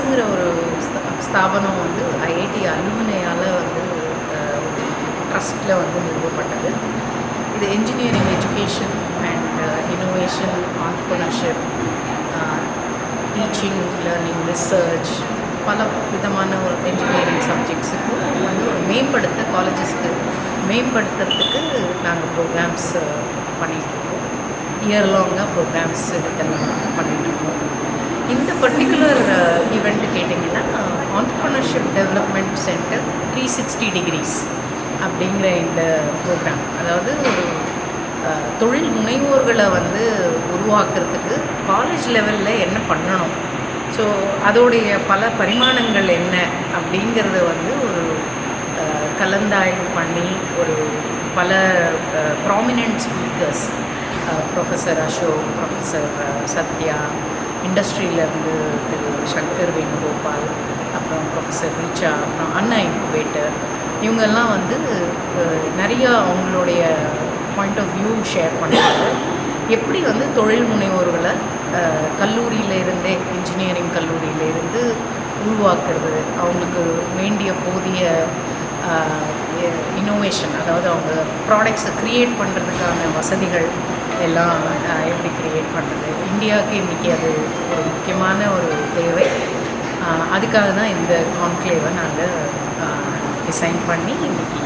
ஐஎஸ்ங்கிற ஒரு ஸ்தாபனம் வந்து ஐஐடி அலுமினியால் வந்து ட்ரஸ்ட்டில் வந்து நிறுவப்பட்டது. இது engineering education and innovation, entrepreneurship, teaching, learning, research, பல விதமான ஒரு என்ஜினியரிங் சப்ஜெக்ட்ஸுக்கு வந்து ஒரு மேம்படுத்த காலேஜஸ்க்கு மேம்படுத்துறதுக்கு நாங்கள் ப்ரோக்ராம்ஸ் பண்ணிகிட்ருக்கோம். இயர் லாங்காக ப்ரோக்ராம்ஸ் இதுக்கெல்லாம் பண்ணிகிட்ருக்கோம். இந்த பர்டிகுலர் ஈவெண்ட் கேட்டிங்கன்னா ஆண்டர்ப்ரனர்ஷிப் டெவலப்மெண்ட் சென்டர் 360 டிகிரிஸ் அப்படிங்கிற இந்த ப்ரோக்ராம், அதாவது ஒரு தொழில் முனைவோர்களை வந்து உருவாக்குறதுக்கு காலேஜ் லெவலில் என்ன பண்ணணும், ஸோ அதோடைய பல பரிமாணங்கள் என்ன அப்படிங்கிறத வந்து ஒரு கலந்தாய்வு பண்ணி ஒரு பல prominent speakers, professor Ashok, professor Sathya, இண்டஸ்ட்ரியிலேருந்து திரு சங்கர் வேணுகோபால், அப்புறம் ப்ரொஃபஸர் ரிச்சா, அப்புறம் அண்ணா இன்குபேட்டர், இவங்கெல்லாம் வந்து நிறையா அவங்களுடைய பாயிண்ட் ஆஃப் வியூ ஷேர் பண்ணுறாங்க. எப்படி வந்து தொழில் முனைவோர்களை கல்லூரியிலேருந்தே, இன்ஜினியரிங் கல்லூரியிலேருந்து உருவாக்குறது, அவங்களுக்கு வேண்டிய போதிய இன்னோவேஷன், அதாவது அவங்க ப்ராடக்ட்ஸை க்ரியேட் பண்ணுறதுக்கான வசதிகள் எல்லாம் எப்படி க்ரியேட் பண்ணுறது, இந்தியாவுக்கு இன்றைக்கி அது ஒரு முக்கியமான ஒரு தேவை. அதுக்காக தான் இந்த கான்க்ளேவை நாங்கள் டிசைன் பண்ணி இன்றைக்கி